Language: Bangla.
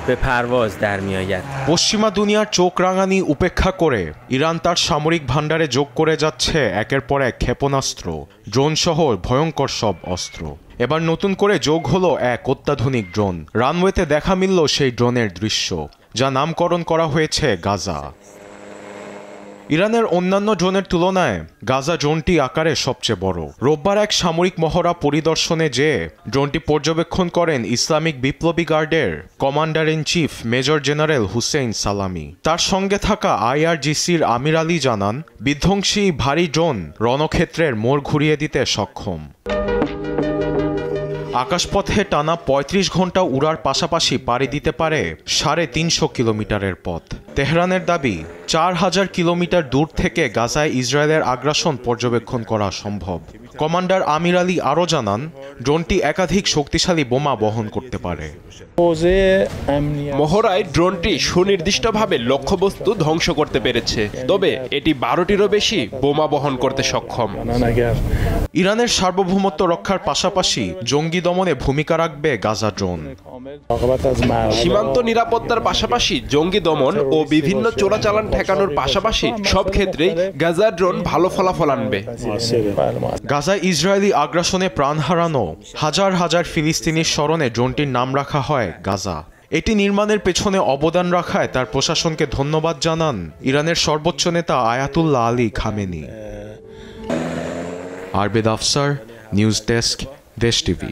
به پرواز در میآید। পশ্চিমা দুনিয়ার চোখ রাঙানি উপেক্ষা করে ইরান তার সামরিক ভাণ্ডারে যোগ করে যাচ্ছে একের পর এক ক্ষেপণাস্ত্র, ড্রোন সহ ভয়ঙ্কর সব অস্ত্র। এবার নতুন করে যোগ হলো এক অত্যাধুনিক ড্রোন। রানওয়েতে দেখা মিলল সেই ড্রোনের দৃশ্য, যা নামকরণ করা হয়েছে গাজা। ইরানের অন্যান্য ড্রোনের তুলনায় গাজা ড্রোনটি আকারে সবচেয়ে বড়। রোববার এক সামরিক মহড়া পরিদর্শনে যেয়ে ড্রোনটি পর্যবেক্ষণ করেন ইসলামিক বিপ্লবী গার্ডের commander in chief major general Hossein Salami. তার সঙ্গে থাকা আইআরজিসির আমির আলী জানান, বিধ্বংসী ভারী ড্রোন রণক্ষেত্রের মোড় ঘুরিয়ে দিতে সক্ষম। আকাশপথে টানা ৩৫ ঘন্টা উড়ার পাশাপাশি পাড়ি দিতে পারে ৩৫০ কিলোমিটারের পথ। তেহরানের দাবি, ৪,০০০ কিলোমিটার দূর থেকে গাজায় ইসরায়েলের আগ্রাসন পর্যবেক্ষণ করা সম্ভব। কমান্ডার আমির আলী আরও জানান, ড্রোনটি একাধিক শক্তিশালী বোমা বহন করতে পারে। মহড়ায় ড্রোনটি সুনির্দিষ্টভাবে লক্ষ্যবস্তু ধ্বংস করতে পেরেছে, তবে এটি ১২টিরও বেশি বোমা বহন করতে সক্ষম। ইরানের সার্বভৌমত্ব রক্ষার পাশাপাশি জঙ্গি দমনে ভূমিকা রাখবে গাজা ড্রোন। সীমান্ত নিরাপত্তার পাশাপাশি জঙ্গি দমন ও বিভিন্ন চোরাচালান ঠেকানোর পাশাপাশি সব ক্ষেত্রেই গাজা ড্রোন ভালো ফলাফল আনবে। গাজায় ইসরায়েলি আগ্রাসনে প্রাণ হারানো হাজার হাজার ফিলিস্তিনির স্মরণে ড্রোনটির নাম রাখা হয় গাজা। এটি নির্মাণের পেছনে অবদান রাখায় তার প্রশাসনকে ধন্যবাদ জানান ইরানের সর্বোচ্চ নেতা Ayatollah Ali Khamenei. Arbed Afsar, news desk, Desh TV.